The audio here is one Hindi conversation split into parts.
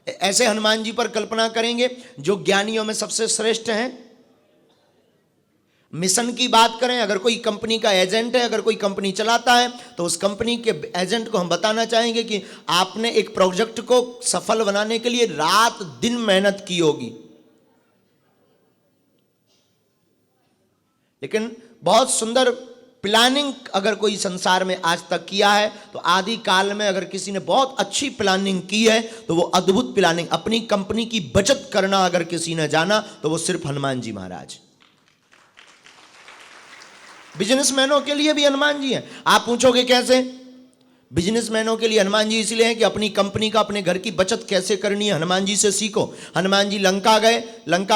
ऐसे हनुमान जी पर कल्पना करेंगे जो ज्ञानियों में सबसे श्रेष्ठ हैं। मिशन की बात करें, अगर कोई कंपनी का एजेंट है, अगर कोई कंपनी चलाता है, तो उस कंपनी के एजेंट को हम बताना चाहेंगे कि आपने एक प्रोजेक्ट को सफल बनाने के लिए रात दिन मेहनत की होगी, लेकिन बहुत सुंदर प्लानिंग अगर कोई संसार में आज तक किया है तो आदि काल में अगर किसी ने बहुत अच्छी प्लानिंग की है तो वो अद्भुत प्लानिंग, अपनी कंपनी की बचत करना अगर किसी ने जाना तो वो सिर्फ हनुमान जी महाराज। बिजनेसमैनों के लिए भी हनुमान जी हैं। आप पूछोगे कैसे? बिजनेसमैनों के लिए हनुमान जी इसलिए हैं कि अपनी कंपनी का, अपने घर की बचत कैसे करनी है, हनुमान जी से सीखो। हनुमान जी लंका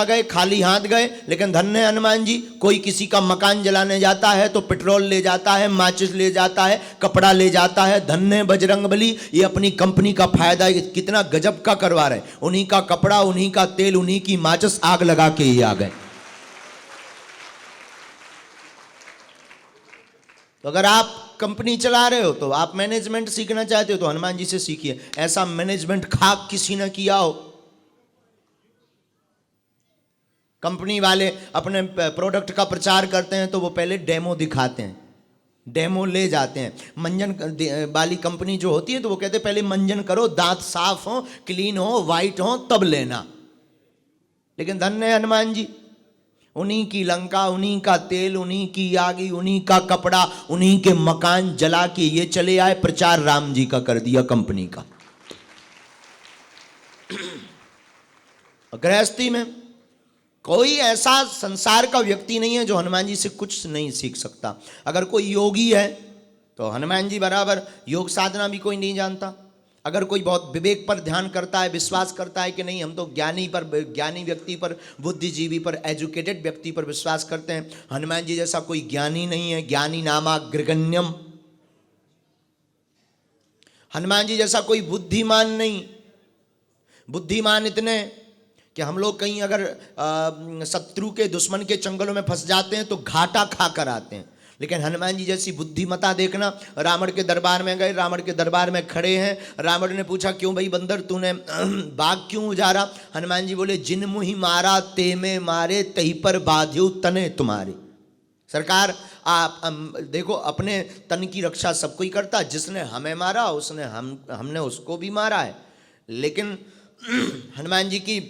गए खाली हाथ गए, लेकिन धन्य है हनुमान जी, कोई किसी का मकान जलाने जाता है तो पेट्रोल ले जाता है, माचिस ले जाता है, कपड़ा ले जाता है। धन्य है बजरंगबली, ये अपनी कंपनी का फायदा कितना गजब का करवा रहे, उन्हीं का कपड़ा, उन्हीं का तेल, उन्हीं की माचिस, आग लगा के ही आ गए। तो अगर आप कंपनी चला रहे हो, तो आप मैनेजमेंट सीखना चाहते हो तो हनुमान जी से सीखिए। ऐसा मैनेजमेंट खाक किसी ने किया हो। कंपनी वाले अपने प्रोडक्ट का प्रचार करते हैं तो वो पहले डेमो दिखाते हैं, डेमो ले जाते हैं। मंजन वाली कंपनी जो होती है तो वो कहते हैं पहले मंजन करो, दांत साफ हो, क्लीन हो, वाइट हो, तब लेना। लेकिन धन्य है हनुमान जी, उन्हीं की लंका, उन्हीं का तेल, उन्हीं की आगी, उन्हीं का कपड़ा, उन्हीं के मकान जला के ये चले आए, प्रचार राम जी का कर दिया कंपनी का। गृहस्थी में कोई ऐसा संसार का व्यक्ति नहीं है जो हनुमान जी से कुछ नहीं सीख सकता। अगर कोई योगी है तो हनुमान जी बराबर योग साधना भी कोई नहीं जानता। अगर कोई बहुत विवेक पर ध्यान करता है, विश्वास करता है कि नहीं हम तो ज्ञानी व्यक्ति पर, बुद्धिजीवी पर, एजुकेटेड व्यक्ति पर विश्वास करते हैं, हनुमान जी जैसा कोई ज्ञानी नहीं है। ज्ञानी नामाग्रगण्यम, हनुमान जी जैसा कोई बुद्धिमान नहीं। बुद्धिमान इतने कि हम लोग कहीं अगर शत्रु के, दुश्मन के चंगलों में फंस जाते हैं तो घाटा खा कर आते हैं, लेकिन हनुमान जी जैसी बुद्धिमता देखना। रावण के दरबार में गए, रावण के दरबार में खड़े हैं, रावण ने पूछा क्यों भाई बंदर तूने बाघ क्यों उजाड़ा? हनुमान जी बोले जिन मुहि मारा ते में मारे, तही पर बाध्यु तने तुम्हारे। सरकार आप देखो, अपने तन की रक्षा सब कोई करता, जिसने हमें मारा उसने हमने उसको भी मारा है, लेकिन हनुमान जी की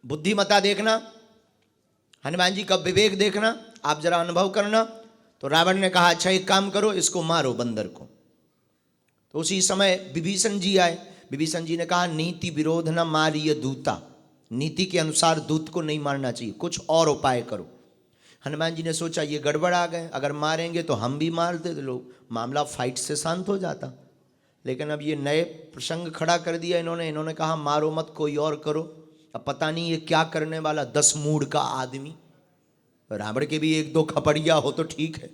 बुद्धिमता देखना, हनुमान जी का विवेक देखना, आप जरा अनुभव करना। तो रावण ने कहा अच्छा एक काम करो, इसको मारो बंदर को। तो उसी समय विभीषण जी आए। विभीषण जी ने कहा नीति विरोध न मारिय दूता, नीति के अनुसार दूत को नहीं मारना चाहिए, कुछ और उपाय करो। हनुमान जी ने सोचा ये गड़बड़ आ गए, अगर मारेंगे तो हम भी मार दे, लोग मामला फाइट से शांत हो जाता। लेकिन अब ये नए प्रसंग खड़ा कर दिया इन्होंने कहा मारो मत, कोई और करो। अब पता नहीं ये क्या करने वाला 10 मूड का आदमी। रावण के भी 1-2 खपड़िया हो तो ठीक है,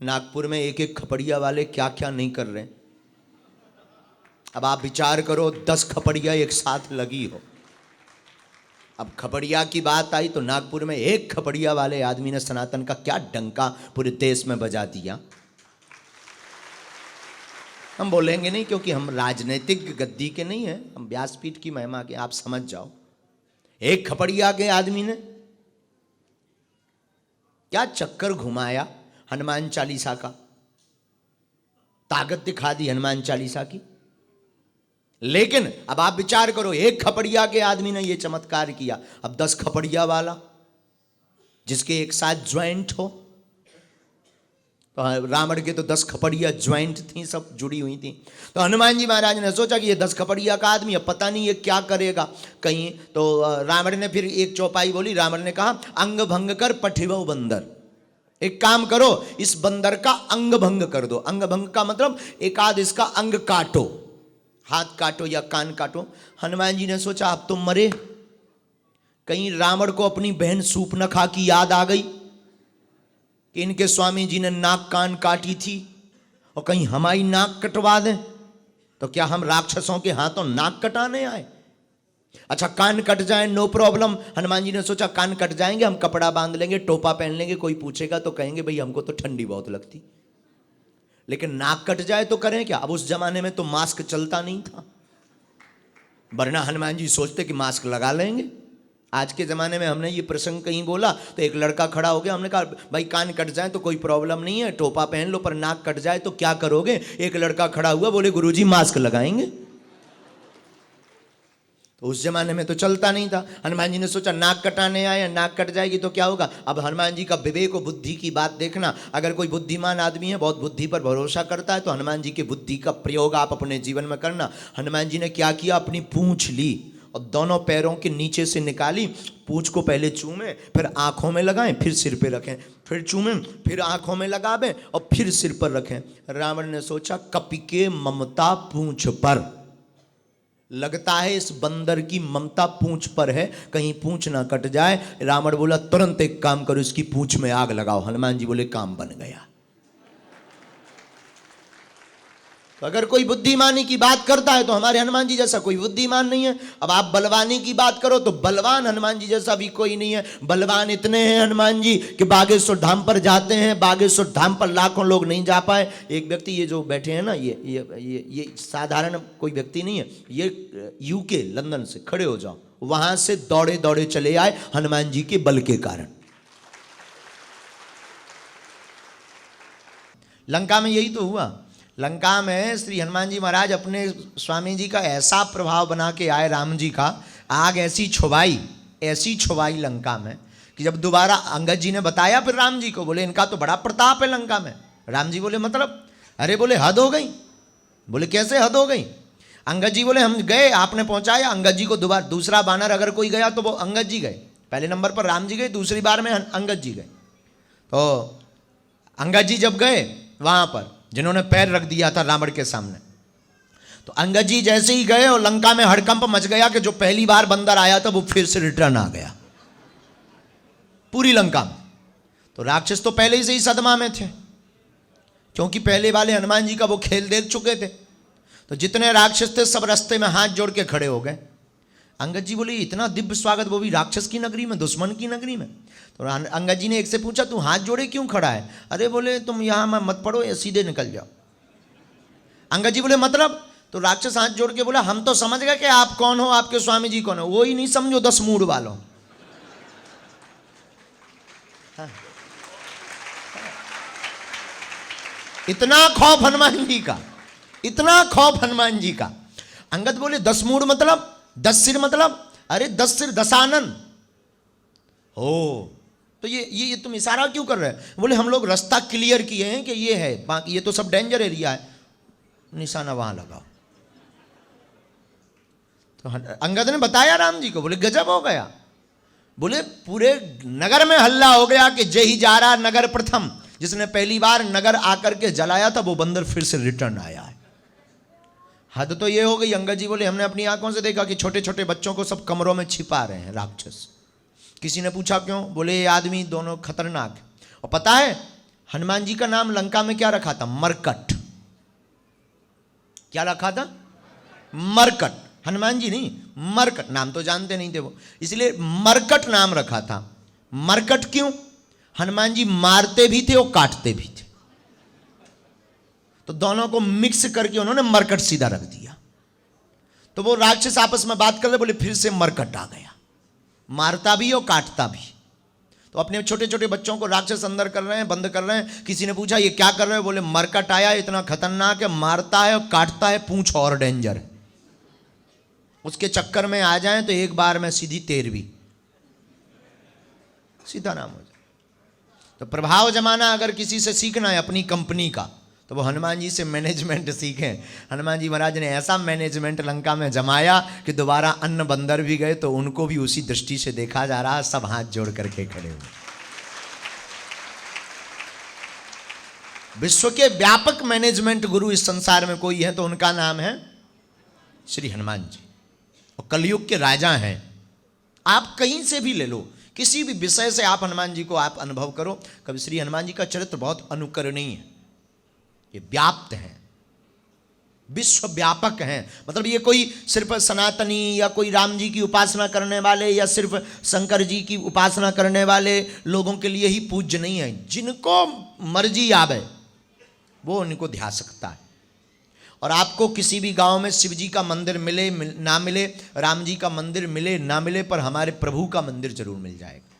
नागपुर में 1-1 खपड़िया वाले क्या क्या नहीं कर रहे। अब आप विचार करो 10 खपड़िया एक साथ लगी हो। अब खपड़िया की बात आई तो नागपुर में 1 खपड़िया वाले आदमी ने सनातन का क्या डंका पूरे देश में बजा दिया। हम बोलेंगे नहीं क्योंकि हम राजनीतिक गद्दी के नहीं हैं, हम व्यासपीठ की महिमा के, आप समझ जाओ। 1 खपड़िया के आदमी ने क्या चक्कर घुमाया हनुमान चालीसा का, ताकत दिखा दी हनुमान चालीसा की। लेकिन अब आप विचार करो 1 खपड़िया के आदमी ने यह चमत्कार किया, अब 10 खपड़िया वाला जिसके एक साथ ज्वाइंट हो। तो रावण के तो 10 खपड़िया ज्वाइंट थी, सब जुड़ी हुई थी। तो हनुमान जी महाराज ने सोचा कि ये 10 खपड़िया का आदमी, अब पता नहीं ये क्या करेगा कहीं। तो रावण ने फिर एक चौपाई बोली। रावण ने कहा अंग भंग कर पठिवो बंदर, एक काम करो इस बंदर का अंग भंग कर दो। अंग भंग का मतलब एक आध इसका अंग काटो, हाथ काटो या कान काटो। हनुमान जी ने सोचा अब तो मरे, कहीं रावण को अपनी बहन सूर्पनखा की याद आ गई कि इनके स्वामी जी ने नाक कान काटी थी, और कहीं हमारी नाक कटवा दें तो क्या हम राक्षसों के हाथों नाक कटाने आए? अच्छा कान कट जाए नो प्रॉब्लम। हनुमान जी ने सोचा कान कट जाएंगे, हम कपड़ा बांध लेंगे, टोपा पहन लेंगे, कोई पूछेगा तो कहेंगे भाई हमको तो ठंडी बहुत लगती। लेकिन नाक कट जाए तो करें क्या? अब उस जमाने में तो मास्क चलता नहीं था, वरना हनुमान जी सोचते कि मास्क लगा लेंगे। आज के ज़माने में हमने ये प्रसंग कहीं बोला तो एक लड़का खड़ा हो गया, हमने कहा भाई कान कट जाए तो कोई प्रॉब्लम नहीं है, टोपा पहन लो, पर नाक कट जाए तो क्या करोगे? एक लड़का खड़ा हुआ, बोले गुरुजी मास्क लगाएंगे। तो उस जमाने में तो चलता नहीं था। हनुमान जी ने सोचा नाक कटाने आए, नाक कट जाएगी तो क्या होगा। अब हनुमान जी का विवेक और बुद्धि की बात देखना। अगर कोई बुद्धिमान आदमी है, बहुत बुद्धि पर भरोसा करता है, तो हनुमान जी की बुद्धि का प्रयोग आप अपने जीवन में करना। हनुमान जी ने क्या किया, अपनी पूंछ ली और दोनों पैरों के नीचे से निकाली। पूंछ को पहले चूमे, फिर आंखों में लगाएं, फिर सिर पे रखें, फिर चूमें, फिर आंखों में लगावें और फिर सिर पर रखें। रावण ने सोचा कपि के ममता पूंछ पर, लगता है इस बंदर की ममता पूंछ पर है, कहीं पूंछ ना कट जाए। रावण बोला तुरंत एक काम करो, इसकी पूंछ में आग लगाओ। हनुमान जी बोले काम बन गया। तो अगर कोई बुद्धिमानी की बात करता है तो हमारे हनुमान जी जैसा कोई बुद्धिमान नहीं है। अब आप बलवानी की बात करो तो बलवान हनुमान जी जैसा भी कोई नहीं है। बलवान इतने हैं हनुमान जी कि बागेश्वर धाम पर जाते हैं, बागेश्वर धाम पर लाखों लोग नहीं जा पाए। एक व्यक्ति, ये जो बैठे हैं ना, ये साधारण कोई व्यक्ति नहीं है, ये यूके लंदन से, खड़े हो जाओ, वहां से दौड़े दौड़े चले आए हनुमान जी के बल के कारण। लंका में यही तो हुआ। लंका में श्री हनुमान जी महाराज अपने स्वामी जी का ऐसा प्रभाव बना के आए, राम जी का आग ऐसी छुवाई लंका में कि जब दोबारा अंगद जी ने बताया फिर राम जी को, बोले इनका तो बड़ा प्रताप है लंका में। राम जी बोले मतलब? अरे बोले हद हो गई। बोले कैसे हद हो गई? अंगद जी बोले हम गए, आपने पहुंचाया। अंगद जी को दोबारा, दूसरा बानर अगर कोई गया तो वो अंगद जी गए। पहले नंबर पर राम जी गए, दूसरी बार में अंगद जी गए। तो अंगद जी जब गए वहां पर, जिन्होंने पैर रख दिया था रावण के सामने, तो अंगद जी जैसे ही गए और लंका में हड़कंप मच गया कि जो पहली बार बंदर आया था वो फिर से रिटर्न आ गया पूरी लंका में। तो राक्षस तो पहले ही से ही सदमा में थे, क्योंकि पहले वाले हनुमान जी का वो खेल देख चुके थे। तो जितने राक्षस थे सब रास्ते में हाथ जोड़ के खड़े हो गए। अंगद जी बोले इतना दिव्य स्वागत, वो भी राक्षस की नगरी में, दुश्मन की नगरी में। तो अंगद जी ने एक से पूछा तू हाथ जोड़े क्यों खड़ा है? अरे बोले तुम यहां मत पड़ो, सीधे निकल जाओ। अंगद जी बोले मतलब? तो राक्षस हाथ जोड़ के बोला हम तो समझ गए कि आप कौन हो, आपके स्वामी जी कौन हो, वो ही नहीं समझो 10 मूड वालों। हाँ। इतना खौफ हनुमान जी का, इतना खौफ हनुमान जी का। अंगद बोले 10 मूड मतलब? 10 सिर मतलब? अरे 10 सिर 10 आनंद हो। तो ये तुम इशारा क्यों कर रहे हैं? बोले हम लोग रास्ता क्लियर किए हैं कि ये है, बाकी ये तो सब डेंजर एरिया है, निशाना वहां लगाओ। तो अंगद ने बताया राम जी को, बोले गजब हो गया। बोले पूरे नगर में हल्ला हो गया कि जय ही जा रहा नगर प्रथम, जिसने पहली बार नगर आकर के जलाया था वो बंदर फिर से रिटर्न आया है। हद तो ये हो गई। अंगद जी बोले हमने अपनी आंखों से देखा कि छोटे छोटे बच्चों को सब कमरों में छिपा रहे हैं राक्षस। किसी ने पूछा क्यों? बोले ये आदमी दोनों खतरनाक है। और पता है हनुमान जी का नाम लंका में क्या रखा था? मरकट। क्या रखा था? मरकट। हनुमान जी नहीं, मरकट। नाम तो जानते नहीं थे वो, इसलिए मरकट नाम रखा था। मरकट क्यों? हनुमान जी मारते भी थे और काटते भी थे, तो दोनों को मिक्स करके उन्होंने मरकट सीधा रख दिया। तो वो राक्षस आपस में बात कर रहे, बोले फिर से मरकट आ गया, मारता भी और काटता भी। तो अपने छोटे छोटे बच्चों को राक्षस अंदर कर रहे हैं, बंद कर रहे हैं। किसी ने पूछा ये क्या कर रहे हो? बोले मरकट आया, इतना खतरनाक है, मारता है और काटता है, पूंछ और डेंजर है, उसके चक्कर में आ जाएं तो एक बार में सीधी 13वीं सीधा नाम हो जाए। तो प्रभाव जमाना अगर किसी से सीखना है अपनी कंपनी का, तो वो हनुमान जी से मैनेजमेंट सीखें। हनुमान जी महाराज ने ऐसा मैनेजमेंट लंका में जमाया कि दोबारा अन्य बंदर भी गए तो उनको भी उसी दृष्टि से देखा जा रहा, सब हाथ जोड़ करके खड़े हुए। विश्व के व्यापक मैनेजमेंट गुरु इस संसार में कोई है तो उनका नाम है श्री हनुमान जी, और कलयुग के राजा हैं। आप कहीं से भी ले लो, किसी भी विषय से आप हनुमान जी को आप अनुभव करो। कभी श्री हनुमान जी का चरित्र बहुत अनुकरणीय है, ये व्याप्त हैं, विश्व व्यापक हैं। मतलब ये कोई सिर्फ सनातनी या कोई राम जी की उपासना करने वाले या सिर्फ शंकर जी की उपासना करने वाले लोगों के लिए ही पूज्य नहीं है। जिनको मर्जी आवे वो उनको ध्या सकता है। और आपको किसी भी गांव में शिव जी का मंदिर मिले ना मिले, राम जी का मंदिर मिले ना मिले, पर हमारे प्रभु का मंदिर जरूर मिल जाएगा।